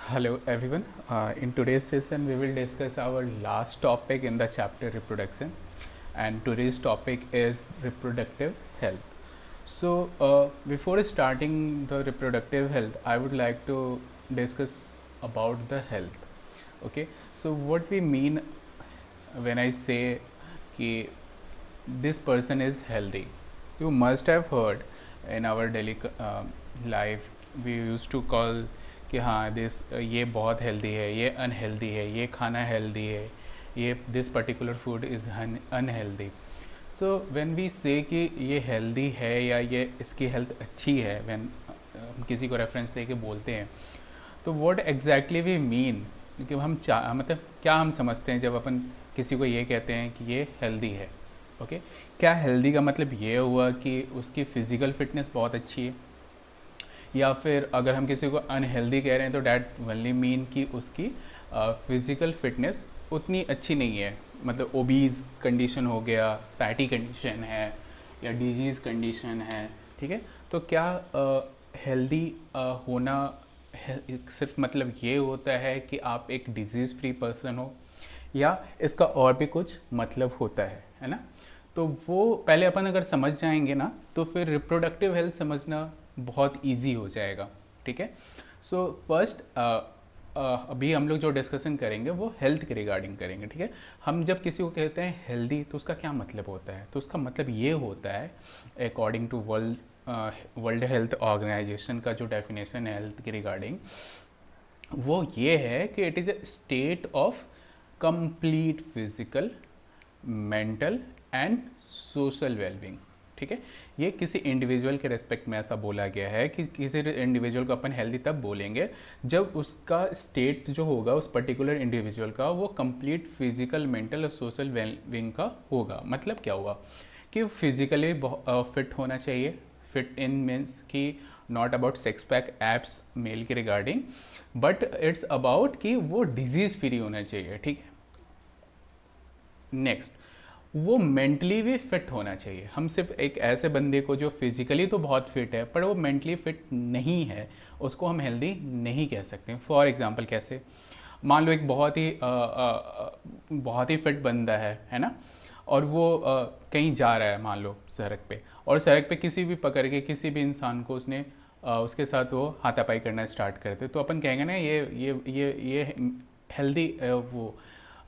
Hello everyone. In today's session, we will discuss our last topic in the chapter reproduction, and today's topic is reproductive health. So, before starting the reproductive health, I would like to discuss about the health. Okay, so what we mean when I say कि this person is healthy, you must have heard in our daily life we used to call कि हाँ this ये बहुत healthy है, ये unhealthy है, ये खाना हेल्दी है, ये this particular food is unhealthy. So when we say कि ये हेल्दी है या ये इसकी हेल्थ अच्छी है, व्हेन हम किसी को रेफरेंस दे के बोलते हैं, तो व्हाट एग्जैक्टली वी मीन कि हम मतलब क्या हम समझते हैं जब अपन किसी को ये कहते हैं कि ये हेल्दी है. ओके क्या हेल्दी का मतलब ये हुआ कि उसकी फ़िज़िकल फिटनेस बहुत अच्छी है, या फिर अगर हम किसी को अनहेल्दी कह रहे हैं तो डैट ओनली मीन कि उसकी फिज़िकल फिटनेस उतनी अच्छी नहीं है, मतलब ओबीज़ कंडीशन हो गया, फैटी कंडीशन है या डिजीज़ कंडीशन है. ठीक है, तो क्या हेल्दी होना सिर्फ मतलब ये होता है कि आप एक डिजीज़ फ्री पर्सन हो, या इसका और भी कुछ मतलब होता है ना. तो वो पहले अपन अगर समझ जाएंगे ना तो फिर रिप्रोडक्टिव हेल्थ समझना बहुत इजी हो जाएगा. ठीक है, सो फर्स्ट अभी हम लोग जो डिस्कशन करेंगे वो हेल्थ के रिगार्डिंग करेंगे. ठीक है, हम जब किसी को कहते हैं हेल्दी तो उसका क्या मतलब होता है, तो उसका मतलब ये होता है according to World Health Organization का जो डेफिनेशन है हेल्थ के रिगार्डिंग, वो ये है कि it is a state of complete physical, mental and social wellbeing. ठीक है, ये किसी इंडिविजुअल के रेस्पेक्ट में ऐसा बोला गया है कि किसी इंडिविजुअल को अपन हेल्दी तब बोलेंगे जब उसका स्टेट जो होगा उस पर्टिकुलर इंडिविजुअल का वो कंप्लीट फिजिकल, मेंटल और सोशल वेलबींग का होगा. मतलब क्या हुआ कि फिजिकली फिट होना चाहिए. फिट इन मीन्स कि not about six pack abs male के रिगार्डिंग, बट इट्स अबाउट कि वो डिजीज़ फ्री होना चाहिए. ठीक है, नेक्स्ट वो मेंटली भी फिट होना चाहिए. हम सिर्फ एक ऐसे बंदे को जो फिजिकली तो बहुत फिट है पर वो मेंटली फिट नहीं है, उसको हम हेल्दी नहीं कह सकते. फॉर एग्जांपल कैसे, मान लो एक बहुत ही फिट बंदा है ना, और वो कहीं जा रहा है मान लो सड़क पे, और सड़क पे किसी भी पकड़ के किसी भी इंसान को उसने उसके साथ वो हाथापाई करना स्टार्ट करते, तो अपन कहेंगे ना ये हेल्दी वो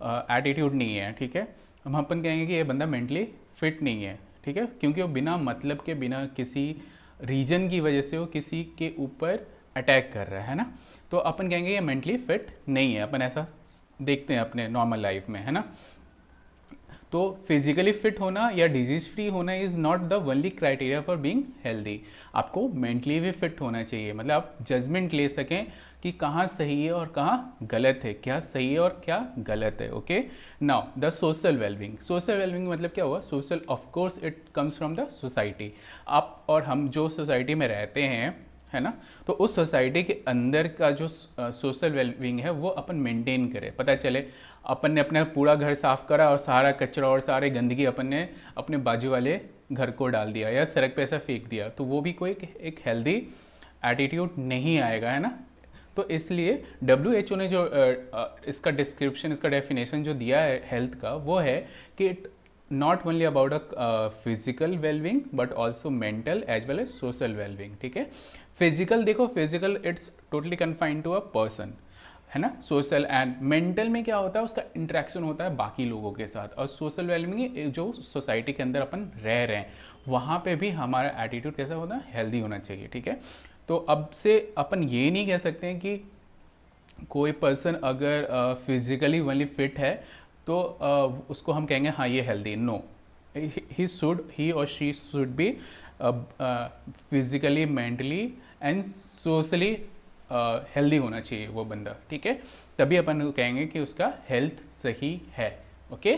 एटीट्यूड नहीं है. ठीक है, हम अपन कहेंगे कि ये बंदा मेंटली फिट नहीं है. ठीक है, क्योंकि वो बिना मतलब के, बिना किसी रीजन की वजह से वो किसी के ऊपर अटैक कर रहा है ना, तो अपन कहेंगे ये मेंटली फिट नहीं है. अपन ऐसा देखते हैं अपने नॉर्मल लाइफ में, है ना. तो फिजिकली फिट होना या डिजीज फ्री होना is not the only criteria for being healthy. आपको मेंटली भी फिट होना चाहिए, मतलब आप जजमेंट ले सकें कि कहाँ सही है और कहाँ गलत है, क्या सही है और क्या गलत है. Okay, now the social wellbeing. Social wellbeing मतलब क्या हुआ, social of course it comes from the society. आप और हम जो सोसाइटी में रहते हैं, है ना, तो उस सोसाइटी के अंदर का जो सोशल वेलबींग है वो अपन मेंटेन करें. पता चले अपन ने अपना पूरा घर साफ करा और सारा कचरा और सारे गंदगी अपन ने अपने बाजू वाले घर को डाल दिया या सड़क पे ऐसा फेंक दिया, तो वो भी कोई एक हेल्दी एटीट्यूड नहीं आएगा, है ना. तो इसलिए WHO ने जो इसका डिस्क्रिप्शन, इसका डेफिनेशन जो दिया है हेल्थ का, वो है कि it not only about a physical wellbeing but also mental as well as social wellbeing. ठीक है, फिजिकल देखो, physical it's totally confined to a person, है ना. सोशल एंड मेंटल में क्या होता है, उसका इंटरेक्शन होता है बाकी लोगों के साथ. और सोशल वेलबिंग जो सोसाइटी के अंदर अपन रह रहे हैं वहाँ पे भी हमारा एटीट्यूड कैसा होता है, हेल्दी होना चाहिए. ठीक है, तो अब से अपन ये नहीं कह सकते हैं कि कोई पर्सन अगर फिजिकली ओनली फिट है तो उसको हम कहेंगे हाँ ये हेल्दी. नो, ही और she should be physically, mentally and socially healthy होना चाहिए वो बंदा. ठीक है, तभी अपन कहेंगे कि उसका हेल्थ सही है. ओके,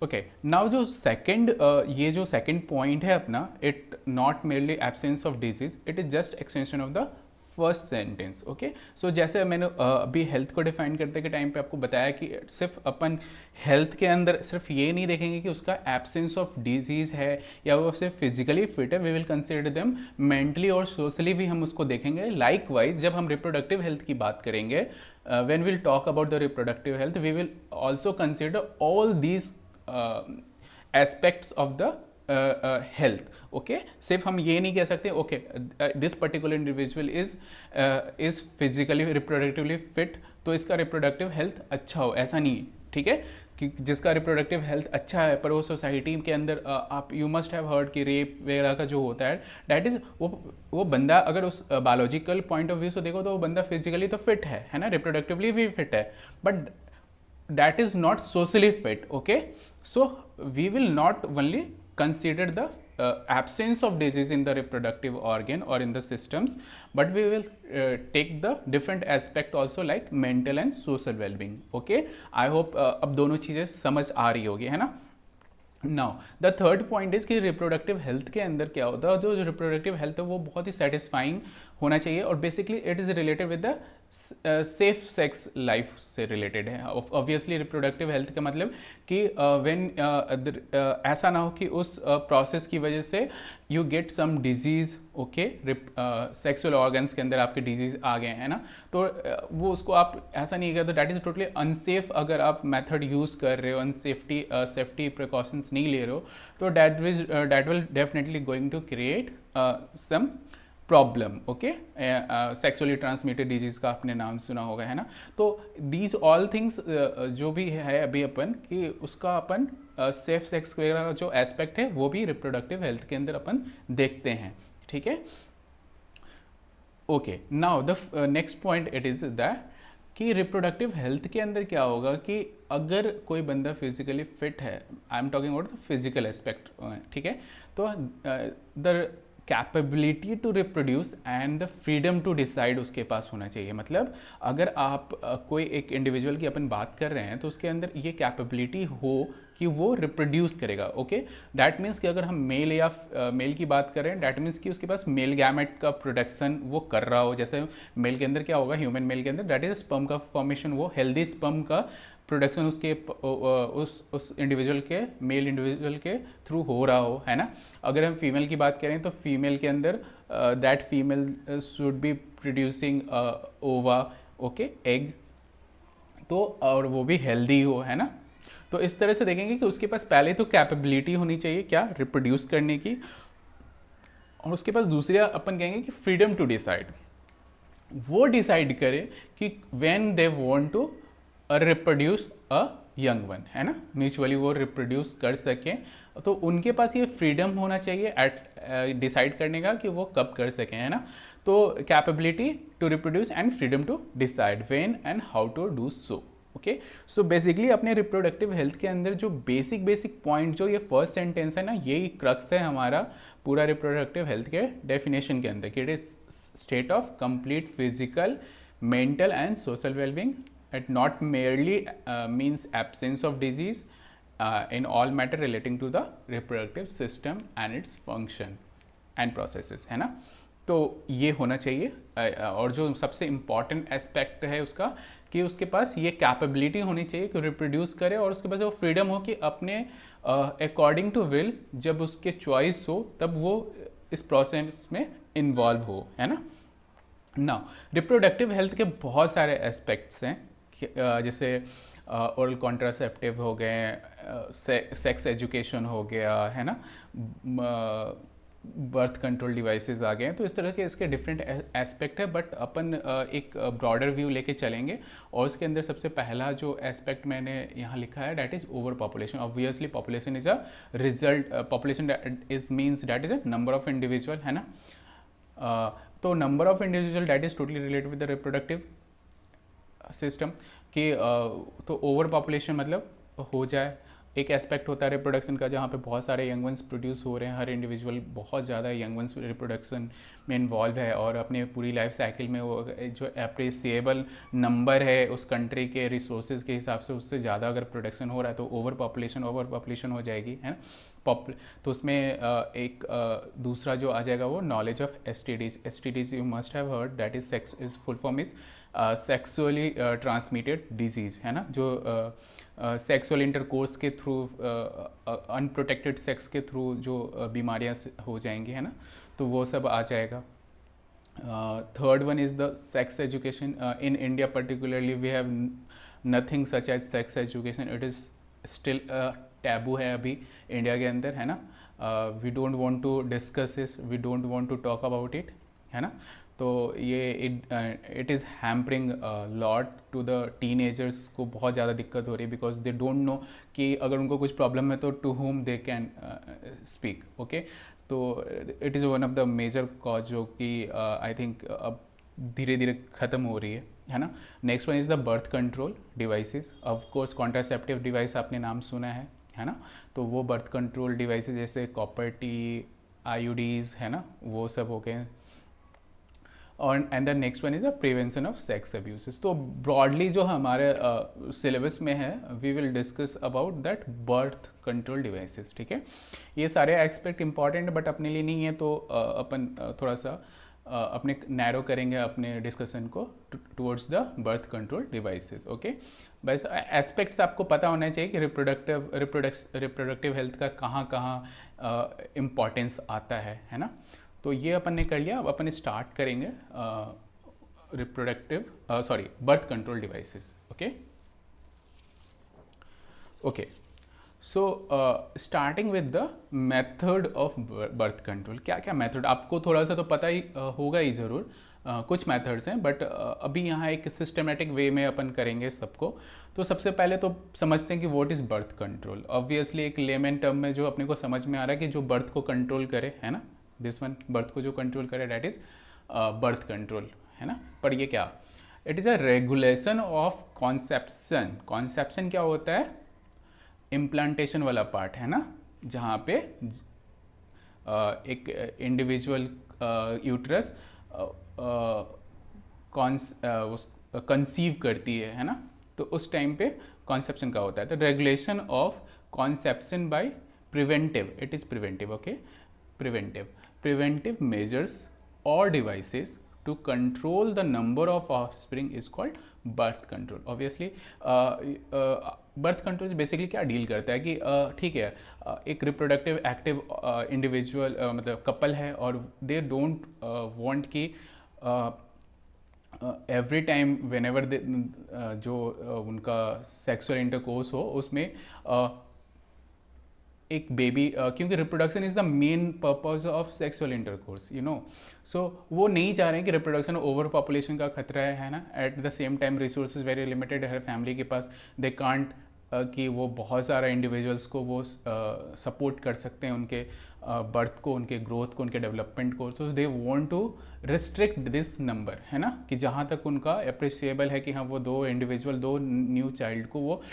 ओके नाउ जो सेकंड ये जो सेकंड पॉइंट है अपना, it not merely absence of disease, it is just extension of the first sentence. Okay, so जैसे मैंने अभी हेल्थ को डिफाइन करते के टाइम पे आपको बताया कि सिर्फ अपन हेल्थ के अंदर सिर्फ ये नहीं देखेंगे कि उसका एब्सेंस ऑफ डिजीज़ है या वो सिर्फ फिजिकली फिट है, we will consider them mentally और सोशली भी हम उसको देखेंगे। लाइकवाइज जब हम रिप्रोडक्टिव हेल्थ की बात करेंगे, when we'll talk about the reproductive health, we will also consider all these aspects of the health. Okay, सिर्फ हम ये नहीं कह सकते okay, this particular individual is physically reproductively fit तो इसका reproductive health अच्छा हो, ऐसा नहीं है। ठीक है, कि जिसका रिप्रोडक्टिव हेल्थ अच्छा है पर वो सोसाइटी के अंदर आप यू मस्ट हैव हर्ड कि रेप वगैरह का जो होता है डैट इज़ वो बंदा अगर उस बायोलॉजिकल पॉइंट ऑफ व्यू से देखो तो वो बंदा फिजिकली तो फिट है ना, रिप्रोडक्टिवली भी फिट है, but that is not socially fit. Okay, so we will not only consider the absence of disease in the reproductive organ or in the systems, but we will take the different aspect also like mental and social well-being. Okay, I hope अब दोनों चीज़ें समझ आ रही होगी, है ना। Now the third point is कि reproductive health के अंदर क्या होता है, जो रिप्रोडक्टिव हेल्थ है वो बहुत ही सेटिस्फाइंग होना चाहिए और basically it is related with the safe sex life से रिलेटेड है। ऑब्वियसली रिप्रोडक्टिव हेल्थ का मतलब कि व्हेन ऐसा ना हो कि उस प्रोसेस की वजह से you get some disease. Okay, sexual organs के अंदर आपके डिजीज़ आ गए हैं ना, तो वो उसको आप ऐसा नहीं किया तो डैट इज़ टोटली अनसेफ। अगर आप मेथड यूज़ कर रहे हो, सेफ्टी प्रिकॉशंस नहीं ले रहे हो, तो that will definitely going to create some problem. Okay, sexually transmitted disease का आपने नाम सुना होगा, है ना। तो दीज ऑल थिंग्स जो भी है अभी अपन कि उसका अपन सेफ सेक्स वगैरह का जो एस्पेक्ट है वो भी रिप्रोडक्टिव हेल्थ के अंदर अपन देखते हैं। ठीक है, okay, now the next point it is that कि रिप्रोडक्टिव हेल्थ के अंदर क्या होगा कि अगर कोई बंदा फिजिकली फिट है, I am talking about the physical aspect, ठीक है, तो the capability to reproduce and the freedom to decide उसके पास होना चाहिए। मतलब अगर आप कोई एक इंडिविजुअल की अपन बात कर रहे हैं तो उसके अंदर ये कैपेबिलिटी हो कि वो रिप्रोड्यूस करेगा। ओके, डैट मीन्स कि अगर हम मेल या मेल की बात करें, डैट मीन्स कि उसके पास मेल गैमेट का प्रोडक्शन वो कर रहा हो। जैसे मेल के अंदर क्या होगा, ह्यूमन मेल के अंदर डैट इज स्पर्म का फॉर्मेशन, वो हेल्दी स्पर्म का प्रोडक्शन उसके उस इंडिविजुअल के, मेल इंडिविजुअल के थ्रू हो रहा हो, है ना। अगर हम फीमेल की बात करें तो फीमेल के अंदर that female should be producing ओवा, ओके, एग, तो और वो भी हेल्दी हो, है ना। तो इस तरह से देखेंगे कि उसके पास पहले तो कैपेबिलिटी होनी चाहिए क्या, रिप्रोड्यूस करने की, और उसके पास दूसरी अपन कहेंगे कि फ्रीडम टू डिसाइड, वो डिसाइड करे कि when they want to reproduce a young one, है ना, म्यूचुअली वो रिप्रोड्यूस कर सकें, तो उनके पास ये फ्रीडम होना चाहिए एट डिसाइड करने का कि वो कब कर सकें, है ना। तो capability to reproduce and freedom to decide when and how to do so. Okay, so basically अपने रिप्रोडक्टिव हेल्थ के अंदर जो बेसिक पॉइंट, जो ये फर्स्ट सेंटेंस है ना, यही क्रक्स है हमारा पूरा रिप्रोडक्टिव हेल्थ के डेफिनेशन के अंदर कि it is state of complete physical, mental and social wellbeing. It not merely means absence of disease in all matter relating to the reproductive system and its function and processes, है ना. तो ये होना चाहिए और जो सबसे इम्पॉर्टेंट एस्पेक्ट है उसका कि उसके पास ये कैपेबिलिटी होनी चाहिए कि रिप्रोड्यूस करे और उसके पास वो फ्रीडम हो कि अपने अकॉर्डिंग टू विल जब उसके चॉइस हो तब वो इस प्रोसेस में इन्वॉल्व हो, है ना. नाउ रिप्रोडक्टिव हेल्थ के बहुत सारे एस्पेक्ट्स हैं जैसे ओरल कॉन्ट्रासेप्टिव हो गए, सेक्स एजुकेशन हो गया, है ना, बर्थ कंट्रोल डिवाइसेस आ गए हैं. तो इस तरह के इसके डिफरेंट एस्पेक्ट है, बट अपन एक ब्रॉडर व्यू लेके चलेंगे और उसके अंदर सबसे पहला जो एस्पेक्ट मैंने यहाँ लिखा है that is over population. Obviously population is a result, population is means that is a number of individual, है ना. तो number of individual that is totally related with the reproductive system कि तो ओवर पॉपुलेशन मतलब हो जाए एक aspect होता है रिप्रोडक्शन का जहाँ पे बहुत सारे यंग वंस प्रोड्यूस हो रहे हैं, हर इंडिविजुअल बहुत ज़्यादा यंग वंस रिप्रोडक्शन में इन्वॉल्व है और अपने पूरी लाइफ साइकिल में वो जो अप्रिसिएबल नंबर है उस कंट्री के रिसोर्सेज के हिसाब से उससे ज़्यादा अगर प्रोडक्शन हो रहा है तो ओवर पॉपुलेशन हो जाएगी, है ना। तो उसमें एक दूसरा जो आ जाएगा वो knowledge of S T Ds you must have heard, that is sex is full form is sexually transmitted disease, है ना, जो सेक्सुअल इंटरकोर्स के थ्रू, अनप्रोटेक्टेड सेक्स के थ्रू जो बीमारियां हो जाएंगी, है ना, तो वो सब आ जाएगा। Third one is the sex education. In India particularly we have nothing such as sex education, it is still taboo है अभी इंडिया के अंदर, है ना। We don't want to discuss this, we don't want to talk about it, है ना। तो ये it is hampering lot to the teenagers को, बहुत ज़्यादा दिक्कत हो रही है बिकॉज दे डोंट नो कि अगर उनको कुछ प्रॉब्लम है तो to whom they can speak, okay. तो it is one of the major cause जो कि आई थिंक अब धीरे धीरे ख़त्म हो रही है ना। Next one is the birth control devices. Of course contraceptive device आपने नाम सुना है ना। तो वो बर्थ कंट्रोल डिवाइसेस जैसे कॉपर टी, आईयूडीज़, है ना, वो सब हो गए। और and the next one is the prevention of sex abuses. तो ब्रॉडली जो हमारे सिलेबस में है we will discuss about that birth control devices, ठीक है। ये सारे एस्पेक्ट इंपॉर्टेंट बट अपने लिए नहीं है, तो अपन थोड़ा सा अपने नैरो करेंगे अपने डिस्कशन को towards the birth control devices, okay. बस एस्पेक्ट्स आपको पता होना चाहिए कि रिप्रोडक्टिव हेल्थ का कहाँ कहाँ इम्पॉर्टेंस आता है ना। तो ये अपन ने कर लिया। अब अपन स्टार्ट करेंगे birth control devices, okay. Okay, so starting with the method of birth control. क्या क्या मेथड आपको थोड़ा सा तो पता ही होगा ही ज़रूर, कुछ मेथड्स हैं बट अभी यहाँ एक सिस्टमेटिक वे में अपन करेंगे सबको। तो सबसे पहले तो समझते हैं कि what is birth control. Obviously एक लेमन टर्म में जो अपने को समझ में आ रहा है कि जो बर्थ को कंट्रोल करे, है ना, दिस वन, बर्थ को जो कंट्रोल करे डैट इज बर्थ कंट्रोल, है ना। पर ये क्या, it is a regulation of conception. Conception क्या होता है, इम्प्लांटेशन वाला पार्ट, है ना, जहाँ पे एक इंडिविजुअल यूट्रस कंसीव करती है ना। तो उस टाइम पे कॉन्सेप्शन का होता है। तो regulation of conception by preventive, it is preventive, okay. preventive measures or devices to control the number of offspring is called birth control. Obviously birth control basically क्या डील करता है कि ठीक है, एक रिप्रोडक्टिव एक्टिव इंडिविजुअल मतलब couple है और दे डोंट वांट कि एवरी टाइम वेन एवर जो उनका सेक्सुअल इंटरकोर्स हो उसमें एक बेबी, क्योंकि reproduction is the main purpose of sexual intercourse, you know. So वो नहीं चाह रहे हैं कि रिप्रोडक्शन ओवर पॉपुलेशन का खतरा है ना। Eight the same time resources very limited है फैमिली के पास, दे कांट कि वो बहुत सारा इंडिविजुअल्स को वो सपोर्ट कर सकते हैं, उनके बर्थ को, उनके ग्रोथ को, उनके डेवलपमेंट को। तो they want to restrict this number, है ना, कि जहाँ तक उनका अप्रिशिएबल है कि हाँ वो दो इंडिविजुअल, दो न्यू चाइल्ड को वो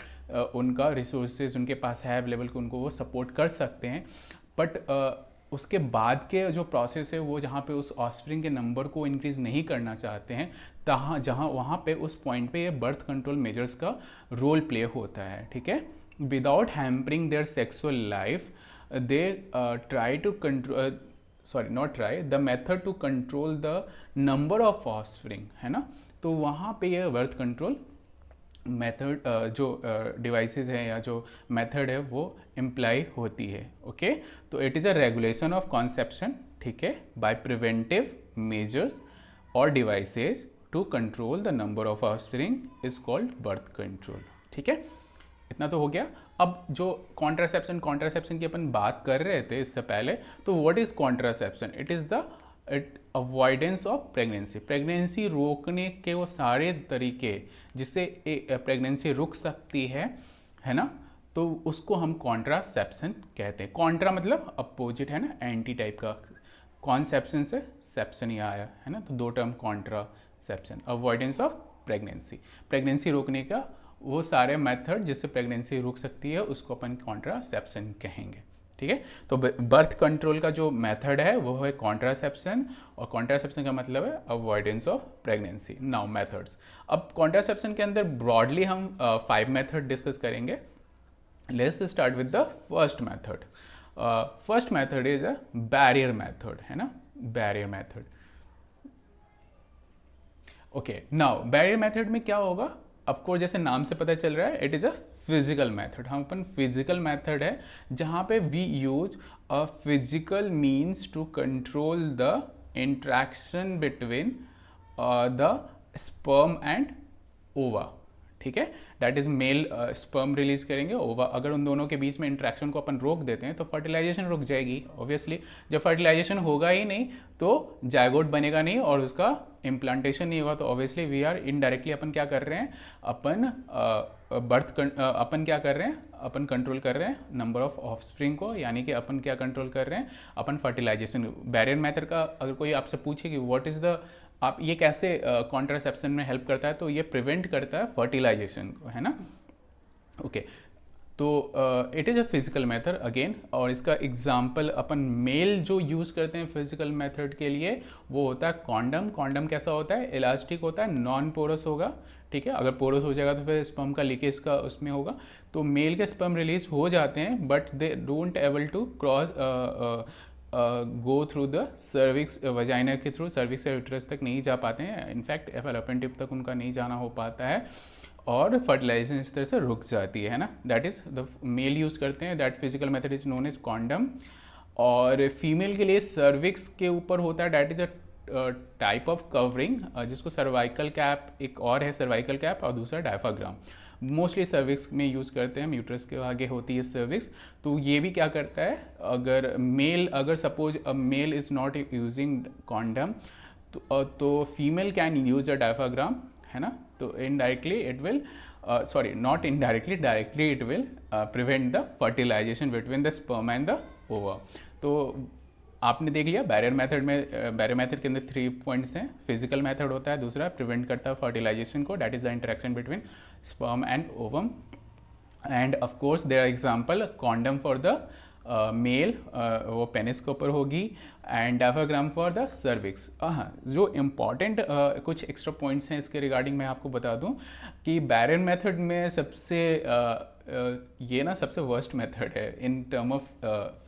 उनका रिसोर्सेज उनके पास है अवेलेबल, को उनको वो सपोर्ट कर सकते हैं। बट उसके बाद के जो प्रोसेस है वो जहाँ पे उस ऑस्प्रिंग के नंबर को इंक्रीज़ नहीं करना चाहते हैं, वहाँ पे उस पॉइंट पे ये बर्थ कंट्रोल मेजर्स का रोल प्ले होता है, ठीक है। Without hampering their sexual life they try to control, sorry not try, the method to control the number of offspring, है ना। तो वहाँ पे ये बर्थ कंट्रोल मेथड जो डिवाइसेस हैं या जो मेथड है वो इम्प्लाई होती है, ओके। तो it is a regulation of conception, ठीक है, बाय प्रिवेंटिव मेजर्स और devices to control the number of offspring is called birth control, ठीक है। इतना तो हो गया। अब जो कॉन्ट्रासेप्शन की अपन बात कर रहे थे इससे पहले, तो what is contraception, it is the avoidance of pregnancy. Pregnancy रोकने के वो सारे तरीके जिससे प्रेगनेंसी रुक सकती है ना, तो उसको हम कॉन्ट्रासेप्शन कहते हैं। कॉन्ट्रा मतलब अपोजिट, है ना, एंटी टाइप का। कॉन्सेप्शन से सेप्शन ही आया है ना, तो दो term contraception, avoidance of pregnancy, pregnancy रोकने का वो सारे मेथड जिससे प्रेगनेंसी रुक सकती है उसको अपन कॉन्ट्रासेप्शन कहेंगे। ठीक है, तो बर्थ कंट्रोल का जो मेथड है वो है कॉन्ट्रासेप्शन, और कॉन्ट्रासेप्शन का मतलब है avoidance of pregnancy. Now methods, अब कॉन्ट्रासेप्शन के अंदर ब्रॉडली हम 5 मेथड डिस्कस करेंगे। Let's start with the first method. First method is a barrier method, है ना, barrier method. Okay, now barrier method में क्या होगा, ऑफकोर्स जैसे नाम से पता चल रहा है it is a physical method. हम अपन फिजिकल मेथड है जहाँ पे we use a physical means to control the interaction between the sperm and ova. ठीक है, that is male sperm release करेंगे, ओवा, अगर उन दोनों के बीच में इंट्रैक्शन को अपन रोक देते हैं तो फर्टिलाइजेशन रुक जाएगी ऑब्वियसली। जब फर्टिलाइजेशन होगा ही नहीं तो जायगोट बनेगा नहीं और उसका इम्प्लांटेशन नहीं होगा, तो ऑब्वियसली वी आर इनडायरेक्टली अपन क्या कर रहे हैं, अपन अपन क्या कर रहे हैं, अपन कंट्रोल कर रहे हैं नंबर ऑफ ऑफस्प्रिंग को, यानी कि अपन क्या कंट्रोल कर रहे हैं, अपन फर्टिलाइजेशन। बैरियर मेथड का अगर कोई आपसे पूछे कि व्हाट इज़ द, आप ये कैसे कॉन्ट्रासेप्शन में हेल्प करता है, तो ये प्रिवेंट करता है फर्टिलाइजेशन को, है ना। ओके, तो it is a physical method again, और इसका एग्जांपल अपन मेल जो यूज़ करते हैं फिजिकल मेथड के लिए वो होता है कॉन्डम। कॉन्डम कैसा होता है, इलास्टिक होता है, नॉन पोरस होगा। ठीक है, अगर पोरस हो जाएगा तो फिर स्पर्म का लीकेज का उसमें होगा। तो मेल के स्पर्म रिलीज हो जाते हैं but they don't able to cross go through the cervix, vagina के थ्रू सर्विक्स या यूट्रस तक नहीं जा पाते हैं, इनफैक्ट फैलोपियन टिप तक उनका नहीं जाना हो पाता है, और फर्टिलाइजेशन इस तरह से रुक जाती है ना। That is the male use करते हैं, that physical method is known as condom. और फीमेल के लिए सर्विक्स के ऊपर होता है, that is a type of covering, जिसको सर्वाइकल कैप, एक और है सर्वाइकल कैप और दूसरा डायफ्राग्राम। मोस्टली सर्विक्स में यूज़ करते हैं, यूट्रस के आगे होती है सर्विक्स। तो ये भी क्या करता है, अगर मेल, अगर suppose a male is not using condom तो female can use a diaphragm, है ना। तो indirectly it will, sorry not indirectly, directly it will prevent the fertilization between the sperm and the ova. तो आपने देख लिया barrier method में, barrier method के अंदर 3 पॉइंट्स हैं। फिजिकल मेथड होता है, दूसरा प्रिवेंट करता है फर्टिलाइजेशन को, that is the interaction between sperm and ovum, and of course there are example condom for the male, वो पेनिस के ऊपर होगी, and diaphragm for the cervix. हाँ, जो इम्पॉर्टेंट कुछ एक्स्ट्रा पॉइंट्स हैं इसके रिगार्डिंग मैं आपको बता दूं कि बैरियर मेथड में सबसे ये ना सबसे वर्स्ट मेथड है इन टर्म ऑफ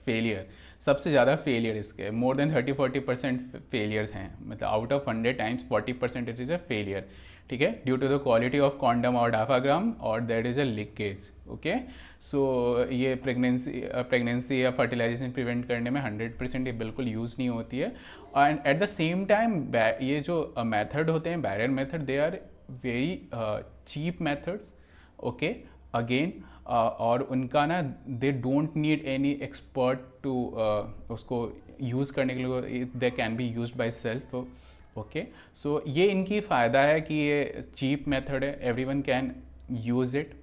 फेलियर। सबसे ज़्यादा फेलियर इसके, मोर देन 30-40% फेलियर्स हैं, मतलब out of 100 times 40% it is a failure. ठीक है, due to the quality of condom और डायफ्राग्राम, और that is a leakage. Okay, so ये प्रेगनेंसी या फर्टिलाइजेशन प्रिवेंट करने में 100% ये बिल्कुल यूज़ नहीं होती है। And at the same time ये जो मेथड होते हैं barrier method, they are very cheap methods. Okay, again और उनका ना they don't need any expert to उसको यूज़ करने के लिए, they can be used by self. Okay, so ये इनकी फ़ायदा है कि ये चीप मेथड है, everyone can use it.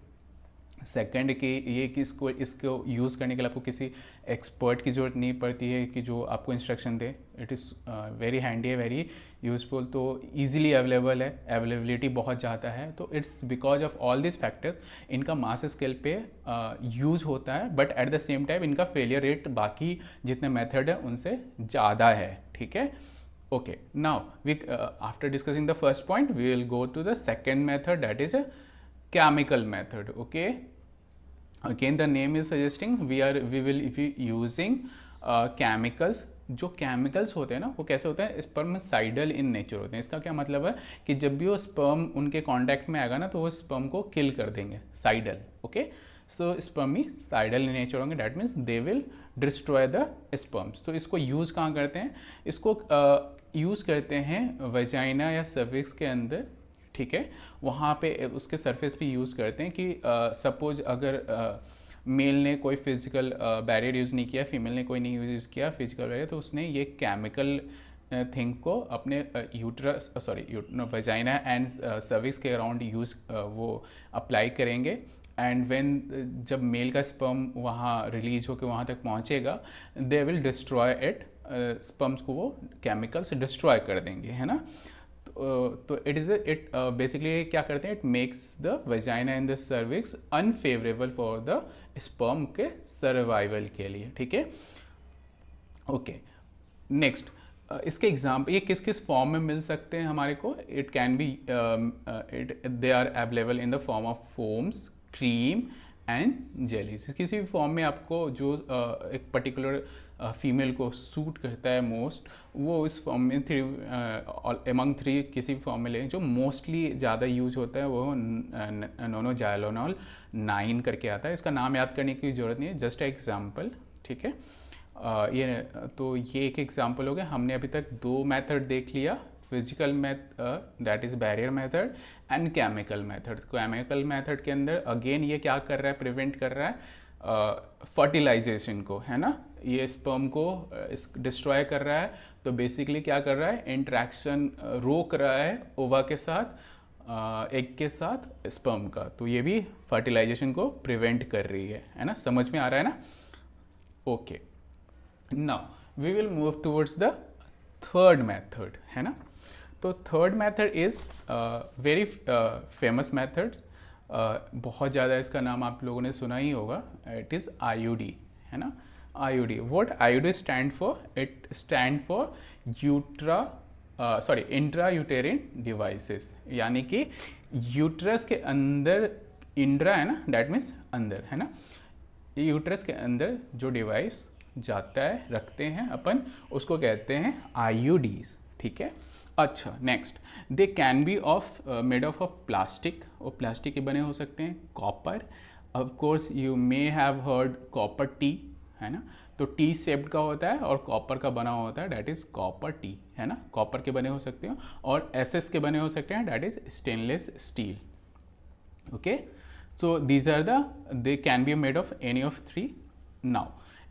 Second कि ये कि इसको यूज़ करने के लिए आपको किसी एक्सपर्ट की ज़रूरत नहीं पड़ती है कि जो आपको instruction they. It is very handy है, वेरी यूज़फुल, तो ईजिली अवेलेबल है, अवेलेबिलिटी बहुत ज़्यादा है। तो it's because of all this factors इनका मास स्केल पे यूज़ होता है, but at the same time इनका फेलियर रेट बाकी जितने मेथड है उनसे ज़्यादा है। ठीक है, okay, now we after discussing the first point we will go to the second method, that is a chemical method. Okay, again the name is suggesting we will be using chemicals। जो chemicals होते हैं ना वो कैसे होते हैं, स्पर्मसाइडल in nature होते हैं। इसका क्या मतलब है कि जब भी वो स्पर्म उनके कांटेक्ट में आएगा ना तो वो स्पर्म को किल कर देंगे, साइडल। Okay, so spermicidal in nature होंगे, that means they will destroy the sperms. तो इसको यूज़ कहाँ करते हैं, इसको यूज़ करते हैं वजाइना या सर्विक्स के अंदर। ठीक है, वहाँ पे उसके सरफेस पे यूज़ करते हैं कि सपोज अगर मेल ने कोई फिजिकल बैरियर यूज़ नहीं किया, फीमेल ने कोई नहीं यूज़ किया फिजिकल बैरियर, तो उसने ये केमिकल थिंग को अपने uterus, sorry vagina and cervix के अराउंड यूज़ वो अप्लाई करेंगे। एंड व्हेन जब मेल का स्पर्म वहाँ रिलीज होकर वहाँ तक पहुँचेगा, दे विल डिस्ट्रॉय इट, स्पर्म्स को वो केमिकल्स डिस्ट्रॉय कर देंगे, है ना। तो इट बेसिकली क्या करते हैं, it makes the vagina and the cervix unfavourable for the sperm के सर्वाइवल के लिए, ठीक है। ओके, नेक्स्ट, इसके एग्जाम्पल ये किस किस फॉर्म में मिल सकते हैं हमारे को, it can be they are available in the form of foams, cream and jellies. किसी भी फॉर्म में आपको जो एक पर्टिकुलर फीमेल को सूट करता है मोस्ट, वो इस फॉर्म में थ्री एमंग थ्री किसी भी फॉर्म में लें। जो मोस्टली ज़्यादा यूज होता है वो नोनोजाइलोनॉल 9 करके आता है। इसका नाम याद करने की ज़रूरत नहीं है, जस्ट एग्जाम्पल, ठीक है। ये तो ये एक एग्जाम्पल हो गया। हमने अभी तक 2 मेथड देख लिया, physical that is barrier method and chemical method. Chemical method के अंदर अगेन ये क्या कर रहा है, प्रिवेंट कर रहा है फर्टिलाइजेशन को, है ना। ये स्पर्म को डिस्ट्रॉय कर रहा है, तो बेसिकली क्या कर रहा है, इंट्रैक्शन रोक रहा है ओवा के साथ, एग के साथ स्पर्म का, तो ये भी फर्टिलाइजेशन को प्रिवेंट कर रही है ना। समझ में आ रहा है ना। Okay, now we will move towards the third method, है ना। तो third method is very famous method, बहुत ज़्यादा इसका नाम आप लोगों ने सुना ही होगा, it is IUD, है ना। IUD, what IUD stand for, it stand for intrauterine devices, यानी कि यूट्रस के अंदर, इंट्रा है ना, दैट मीन्स अंदर, है ना। यूट्रस के अंदर जो डिवाइस जाता है, रखते हैं अपन, उसको कहते हैं IUDs, ठीक है। अच्छा, next, they can B of made of plastic, और प्लास्टिक के बने हो सकते हैं, copper, of course you may have heard copper T, है ना। तो टी शेप्ड का होता है और कॉपर का बना होता है, डैट इज कॉपर टी, है ना। कॉपर के बने हो सकते हैं, और SS के बने हो सकते हैं, that is stainless steel, okay. So these are they can be made of any of 3. Now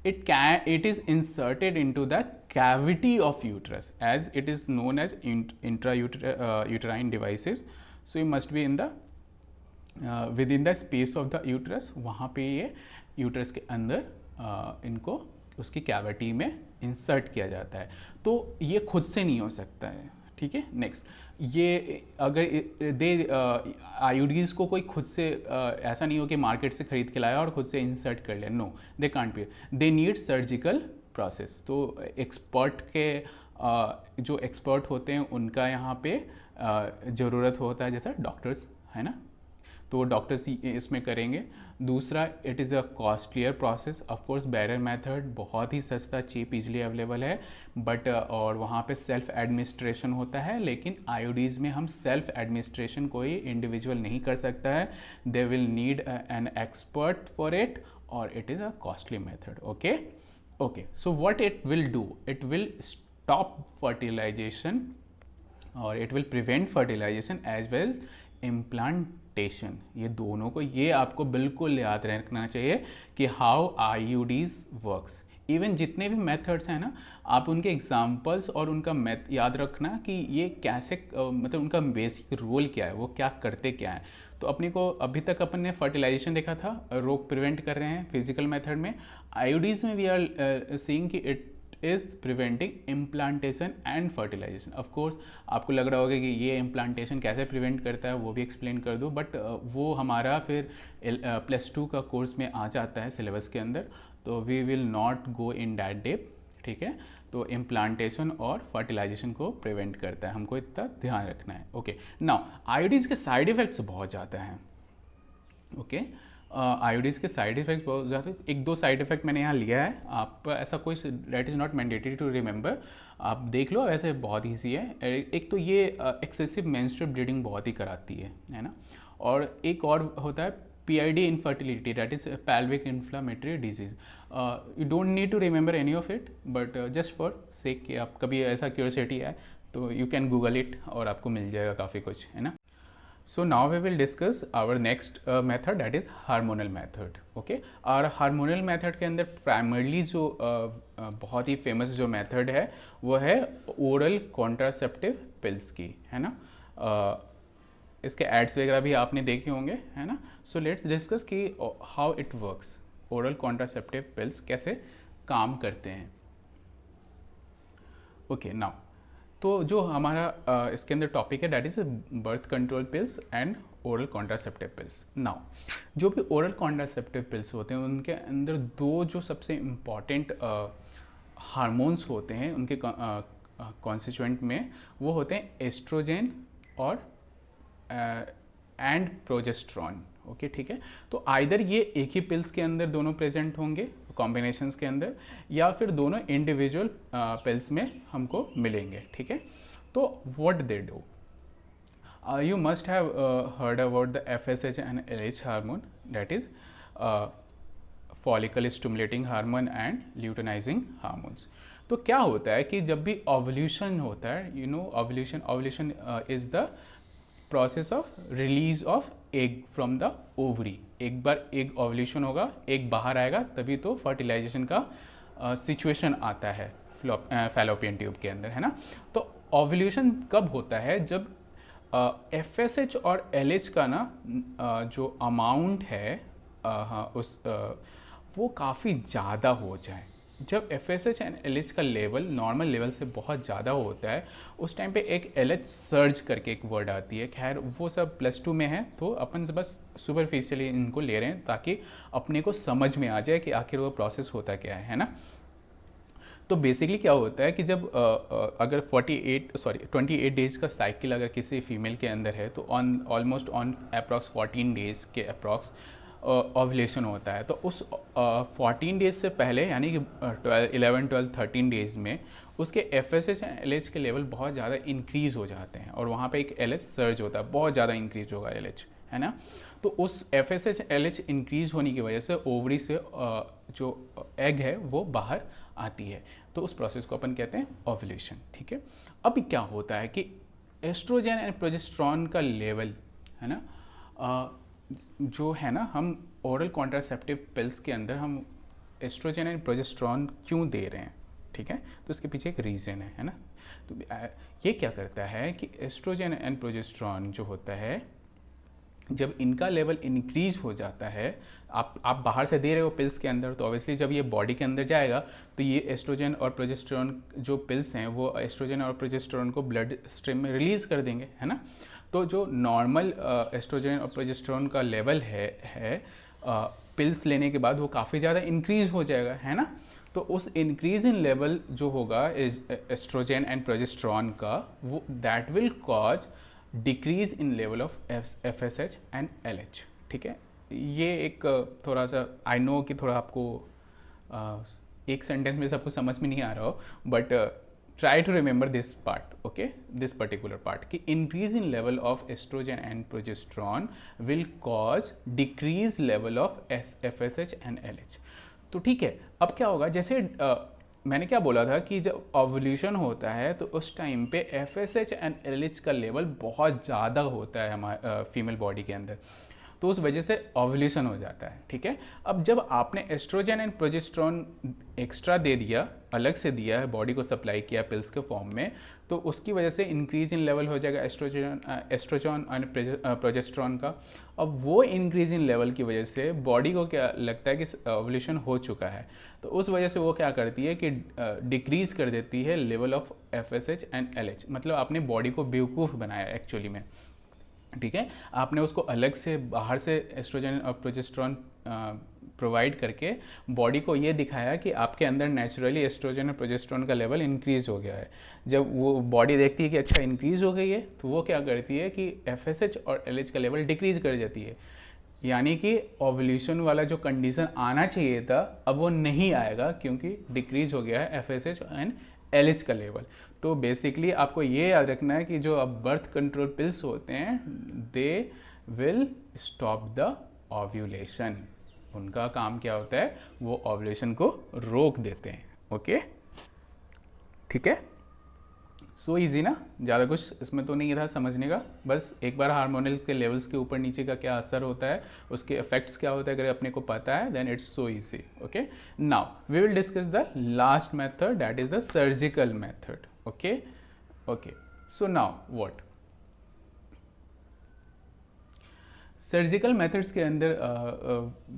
it is inserted into the cavity of uterus, as it is known as intrauterine devices. So it must be in the within the space of the uterus, वहाँ पे ये uterus के अंदर इनको उसकी cavity में insert किया जाता है। तो ये खुद से नहीं हो सकता है, ठीक है। नेक्स्ट, ये अगर दे IUDs को कोई खुद से ऐसा नहीं हो कि मार्केट से खरीद के लाया और खुद से इंसर्ट कर लिया, no, they can't be, they need surgical process. तो एक्सपर्ट के जो एक्सपर्ट होते हैं उनका यहाँ पे ज़रूरत होता है, जैसा डॉक्टर्स, है ना। तो डॉक्टर्स इसमें करेंगे। दूसरा, it is a costlier process, of course barrier method बहुत ही सस्ता, चीप, इजीली अवेलेबल है, बट और वहाँ पे सेल्फ एडमिनिस्ट्रेशन होता है। लेकिन IUDs में हम सेल्फ एडमिनिस्ट्रेशन कोई इंडिविजुअल नहीं कर सकता है, they will need an expert for it, और it is a costly method, okay. Okay, so what it will do, it will stop fertilization और it will prevent fertilization as well implantation. ये दोनों को, ये आपको बिल्कुल याद रखना चाहिए कि हाउ IUDs वर्क्स। इवन जितने भी मेथड्स हैं ना, आप उनके एग्जांपल्स और उनका याद रखना कि ये कैसे मतलब उनका बेसिक रोल क्या है, वो क्या करते क्या है। तो अपने को अभी तक अपन ने फर्टिलाइजेशन देखा था, रोग प्रिवेंट कर रहे हैं फिजिकल मेथड में। IUDs में वी आर सीइंग कि it is preventing implantation and fertilization. Of course आपको लग रहा होगा कि ये इम्प्लांटेशन कैसे प्रिवेंट करता है, वो भी एक्सप्लेन कर दो, बट वो हमारा फिर +2 का कोर्स में आ जाता है सिलेबस के अंदर, तो we will not go in that depth, ठीक है। तो इम्प्लांटेशन और फर्टिलाइजेशन को प्रिवेंट करता है, हमको इतना ध्यान रखना है, ओके। नाउ IUDs के साइड इफ़ेक्ट्स बहुत ज़्यादा हैं, ओके। IUDs के साइड इफेक्ट्स बहुत ज़्यादा, 1-2 साइड इफेक्ट मैंने यहाँ लिया है, आप ऐसा कोई that is not mandatory to remember, आप देख लो, ऐसे बहुत ईजी है। एक तो ये एक्सेसिव मेंस्ट्रुअल ब्लीडिंग बहुत ही कराती है ना। और एक और होता है PID infertility, that is pelvic inflammatory disease. You don't need to remember any of it, but just for sake कि आप कभी ऐसा क्यूरियोसिटी है तो यू कैन गूगल इट और आपको मिल जाएगा काफ़ी कुछ, है ना। So now we will discuss our next method, that is hormonal method, okay। और hormonal method के अंदर primarily जो बहुत ही famous जो method है वो है oral contraceptive pills की, है ना। इसके ads वगैरह भी आपने देखे होंगे, है ना। So let's discuss कि how it works, oral contraceptive pills कैसे काम करते हैं, okay। now तो तो जो हमारा इसके अंदर टॉपिक है that is birth control pills and oral contraceptive pills. Now जो भी ओरल कॉन्ट्रासेप्टिव पिल्स होते हैं उनके अंदर दो जो सबसे इम्पॉर्टेंट हार्मोन्स होते हैं उनके कॉन्स्टिट्यूएंट में, वो होते हैं एस्ट्रोजेन और एंड प्रोजेस्ट्रॉन। ओके ठीक है, तो आइदर ये एक ही पिल्स के अंदर दोनों प्रेजेंट होंगे कॉम्बिनेशंस के अंदर, या फिर दोनों इंडिविजुअल पिल्स में हमको मिलेंगे। ठीक है, तो what they do, you must have heard about the FSH and LH hormone, that is follicle stimulating hormone and luteinizing hormones। तो क्या होता है कि जब भी ओवल्यूशन होता है, you know ovulation is the process of release of egg from the ovary. एक बार एग ओवल्यूशन होगा, एग बाहर आएगा, तभी तो फर्टिलाइजेशन का सिचुएशन आता है फैलोपियन ट्यूब के अंदर, है ना। तो ओवल्यूशन कब होता है, जब FSH और LH का ना जो अमाउंट है वो काफ़ी ज़्यादा हो जाए। जब FSH एंड LH का लेवल नॉर्मल लेवल से बहुत ज़्यादा होता है, उस टाइम पे एक LH सर्ज करके एक वर्ड आती है। खैर वो सब +2 में है, तो अपन बस सुपरफिशियली इनको ले रहे हैं ताकि अपने को समझ में आ जाए कि आखिर वो प्रोसेस होता क्या है ना। तो बेसिकली क्या होता है कि जब अगर 28 डेज का साइकिल अगर किसी फीमेल के अंदर है, तो ऑलमोस्ट ऑन अप्रॉक्स 14 डेज के अप्रॉक्स ओवुलेशन होता है। तो उस 14 डेज से पहले यानी कि 11, 12, 13 डेज में उसके FSH एंड LH के लेवल बहुत ज़्यादा इंक्रीज़ हो जाते हैं, और वहाँ पे एक LH सर्ज होता है, बहुत ज़्यादा इंक्रीज होगा LH, है ना। तो उस FSH LH इंक्रीज होने की वजह से ओवरी से जो एग है वो बाहर आती है, तो उस प्रोसेस को अपन कहते हैं ओवुलेशन। ठीक है, अभी क्या होता है कि एस्ट्रोजन एंड प्रोजेस्टेरॉन का लेवल, है ना, जो है ना, हम ओरल कॉन्ट्रासेप्टिव पिल्स के अंदर हम एस्ट्रोजन एंड प्रोजेस्टेरॉन क्यों दे रहे हैं, ठीक है, तो इसके पीछे एक रीज़न है ना। तो ये क्या करता है कि एस्ट्रोजन एंड प्रोजेस्टेरॉन जो होता है, जब इनका लेवल इंक्रीज हो जाता है, आप बाहर से दे रहे हो पिल्स के अंदर, तो ऑब्वियसली जब ये बॉडी के अंदर जाएगा तो ये एस्ट्रोजन और प्रोजेस्टेरॉन जो पिल्स हैं वो एस्ट्रोजन और प्रोजेस्टेरॉन को ब्लड स्ट्रीम में रिलीज कर देंगे, है ना। तो जो नॉर्मल एस्ट्रोजन और प्रोजेस्टेरॉन का लेवल है पिल्स लेने के बाद वो काफ़ी ज़्यादा इंक्रीज हो जाएगा, है ना। तो उस इंक्रीज इन लेवल जो होगा एस्ट्रोजन एंड प्रोजेस्टेरॉन का, वो that will cause decrease in level of FSH and LH। ठीक है, ये एक थोड़ा सा आई नो कि थोड़ा आपको एक सेंटेंस में सबको समझ में नहीं आ रहा हो, but try to remember this part, okay, this particular part, कि increase in level of estrogen and progesterone will cause decrease level of FSH and LH। तो ठीक है, अब क्या होगा, जैसे मैंने क्या बोला था कि जब ओवुलेशन होता है तो उस टाइम पे FSH एंड LH का लेवल बहुत ज़्यादा होता है हमारे फीमेल बॉडी के अंदर, तो उस वजह से ओवुलेशन हो जाता है। ठीक है, अब जब आपने एस्ट्रोजन एंड प्रोजेस्टेरॉन एक्स्ट्रा दे दिया, अलग से दिया है, बॉडी को सप्लाई किया पिल्स के फॉर्म में, तो उसकी वजह से इंक्रीज इन लेवल हो जाएगा एस्ट्रोजन एंड प्रोजेस्टेरॉन का। अब वो इंक्रीज इन लेवल की वजह से बॉडी को क्या लगता है कि ओवुलेशन हो चुका है, तो उस वजह से वो क्या करती है कि डिक्रीज कर देती है level of FSH and LH। मतलब आपने बॉडी को बेवकूफ़ बनाया एक्चुअली में, ठीक है, आपने उसको अलग से बाहर से एस्ट्रोजन और प्रोजेस्टेरॉन प्रोवाइड करके बॉडी को ये दिखाया कि आपके अंदर नेचुरली एस्ट्रोजन और प्रोजेस्टेरॉन का लेवल इंक्रीज हो गया है। जब वो बॉडी देखती है कि अच्छा इंक्रीज हो गई है, तो वो क्या करती है कि FSH और LH का लेवल डिक्रीज कर देती है, यानी कि ओवुलेशन वाला जो कंडीशन आना चाहिए था अब वो नहीं आएगा, क्योंकि डिक्रीज हो गया है FSH एंड LH का लेवल। तो बेसिकली आपको ये याद रखना है कि जो अब बर्थ कंट्रोल पिल्स होते हैं they will stop the ovulation. उनका काम क्या होता है, वो ओव्यूलेशन को रोक देते हैं। ओके, ठीक है, सो इजी ना, ज़्यादा कुछ इसमें तो नहीं था समझने का, बस एक बार हार्मोनल के लेवल्स के ऊपर नीचे का क्या असर होता है, उसके इफेक्ट्स क्या होता है, अगर अपने को पता है then it's so easy. Okay, now we will discuss the last method, that is the surgical method. Okay okay, so now what surgical methods के अंदर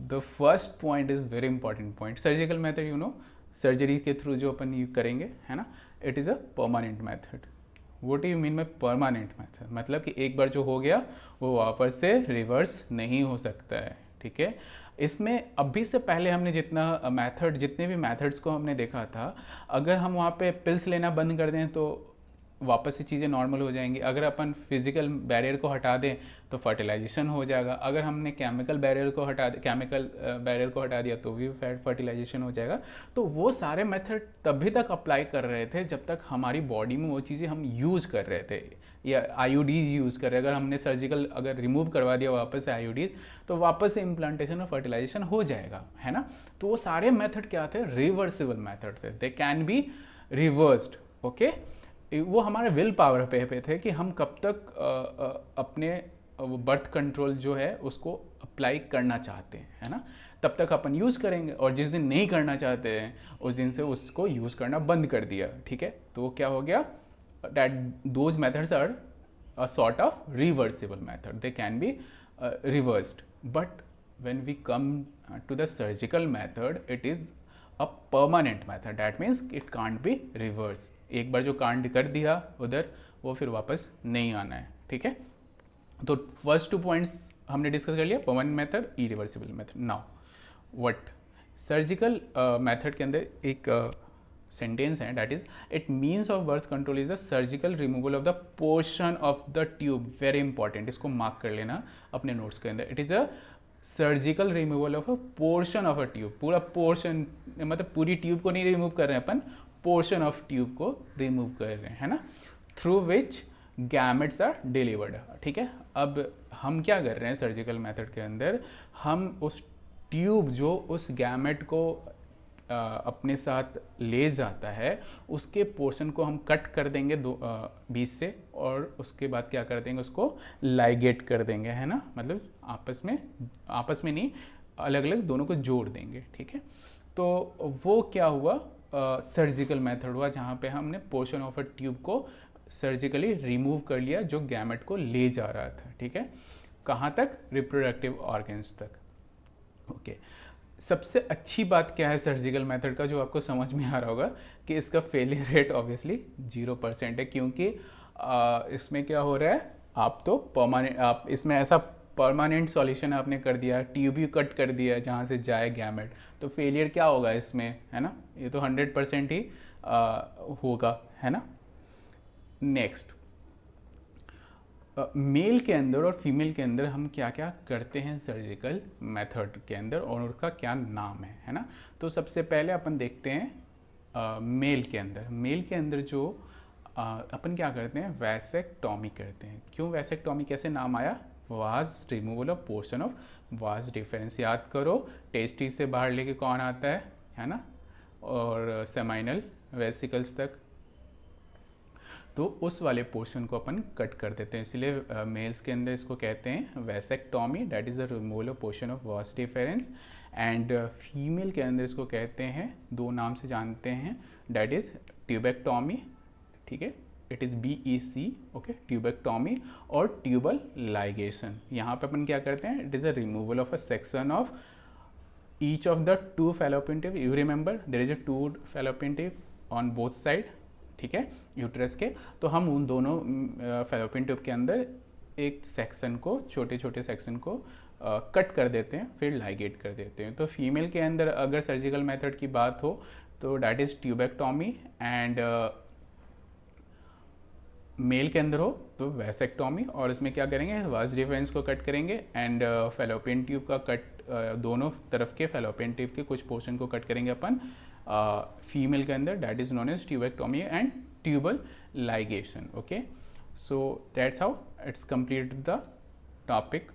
the first point is very important point. Surgical method, you know, surgery के through जो अपन करेंगे, है ना, it is a permanent method. What do you mean by permanent method? मतलब कि एक बार जो हो गया वो वापस से रिवर्स नहीं हो सकता है, ठीक है। इसमें अभी से पहले हमने जितने भी मेथड्स को हमने देखा था, अगर हम वहाँ पे पिल्स लेना बंद कर दें तो वापस से चीज़ें नॉर्मल हो जाएंगी। अगर अपन फिजिकल बैरियर को हटा दें तो फर्टिलाइजेशन हो जाएगा। अगर हमने केमिकल बैरियर को हटा दिया तो भी फर्टिलाइजेशन हो जाएगा। तो वो सारे मेथड तभी तक अप्लाई कर रहे थे जब तक हमारी बॉडी में वो चीज़ें हम यूज़ कर रहे थे, या आईयूडीज यूज़ कर रहे हैं। अगर हमने सर्जिकल अगर रिमूव करवा दिया वापस से आईयूडीज, तो वापस से इम्प्लांटेशन और फर्टिलाइजेशन हो जाएगा, है ना। तो वो सारे मेथड क्या थे? रिवर्सिबल मेथड थे, दे कैन बी रिवर्स्ड, ओके। वो हमारे विल पावर पे थे कि हम कब तक अपने बर्थ कंट्रोल जो है उसको अप्लाई करना चाहते हैं, है ना। तब तक अपन यूज़ करेंगे, और जिस दिन नहीं करना चाहते हैं उस दिन से उसको यूज़ करना बंद कर दिया, ठीक है। तो वो क्या हो गया? that those methods are a sort of reversible method, they can be reversed. But when we come to the surgical method, it is a permanent method, that means it can't be reversed. एक बार जो कांड कर दिया उधर, वो फिर वापस नहीं आना है, ठीक है। तो फर्स्ट 2 पॉइंट्स हमने डिस्कस कर लिया, permanent method, irreversible method. Now what surgical method के अंदर एक सेंटेंस है, that is it means of birth control is the surgical removal of the portion of the tube. Very important, इसको mark कर लेना अपने नोट्स के अंदर। It is a surgical removal of a portion of a tube. पूरा portion मतलब पूरी tube को नहीं रिमूव कर रहे हैं अपन, पोर्शन ऑफ ट्यूब को रिमूव कर रहे हैं, है ना। Through which gametes are delivered, ठीक है। अब हम क्या कर रहे हैं सर्जिकल मेथड के अंदर? हम उस ट्यूब जो उस गैमेट को अपने साथ ले जाता है, उसके पोर्शन को हम कट कर देंगे बीच से, और उसके बाद क्या कर देंगे? उसको लाइगेट कर देंगे, है ना। मतलब आपस में नहीं, अलग अलग दोनों को जोड़ देंगे, ठीक है। तो वो क्या हुआ? सर्जिकल मेथड हुआ, जहाँ पे हमने पोर्शन ऑफ अ ट्यूब को सर्जिकली रिमूव कर लिया जो गैमेट को ले जा रहा था, ठीक है। कहाँ तक? रिप्रोडक्टिव ऑर्गन्स तक, ओके। सबसे अच्छी बात क्या है सर्जिकल मेथड का, जो आपको समझ में आ रहा होगा कि इसका फेलियर रेट ऑब्वियसली 0% है, क्योंकि इसमें क्या हो रहा है? आप इसमें ऐसा परमानेंट सॉल्यूशन आपने कर दिया, ट्यूब ही कट कर दिया जहाँ से जाए गैमेट, तो फेलियर क्या होगा इसमें, है ना। ये तो 100% ही होगा, है ना। नेक्स्ट, मेल के अंदर और फीमेल के अंदर हम क्या क्या करते हैं सर्जिकल मेथड के अंदर, और उसका क्या नाम है ना। तो सबसे पहले अपन देखते हैं मेल के अंदर जो अपन क्या करते हैं? वैसेक्टॉमी करते हैं। क्यों वैसेक्टॉमी? कैसे नाम आया? Was removal of portion of vas deferens. याद करो, टेस्टिस से बाहर लेके कौन आता है ना, और सेमाइनल वेसिकल्स तक, तो उस वाले पोर्शन को अपन कट कर देते हैं। इसलिए मेल्स के अंदर इसको कहते हैं vasectomy, that is the removal of portion of vas deferens. And female के अंदर इसको कहते हैं, 2 नाम से जानते हैं, दैट इज़ ट्यूबेक्टॉमी, ठीक है। It is BEC, okay, tubectomy, और ट्यूबल लाइगेशन। यहाँ पे अपन क्या करते हैं? It is a removal of a section of each of the 2 fallopian tube. You remember there is a 2 fallopian tube on both side, ठीक है, यूट्रस के। तो हम उन दोनों फैलोपियन ट्यूब के अंदर एक सेक्शन को, छोटे छोटे सेक्शन को कट कर देते हैं, फिर लाइगेट कर देते हैं। तो फीमेल के अंदर अगर सर्जिकल मेथड की बात हो तो that is tubectomy, and male के अंदर हो तो वैसेक्टॉमी। और इसमें क्या करेंगे? वास डिफरेंस को कट करेंगे, एंड फैलोपियन ट्यूब का दोनों तरफ के फैलोपियन ट्यूब के कुछ पोर्शन को कट करेंगे अपन फीमेल के अंदर, that is known as tubectomy and tubal ligation, okay. So that's how it's complete the topic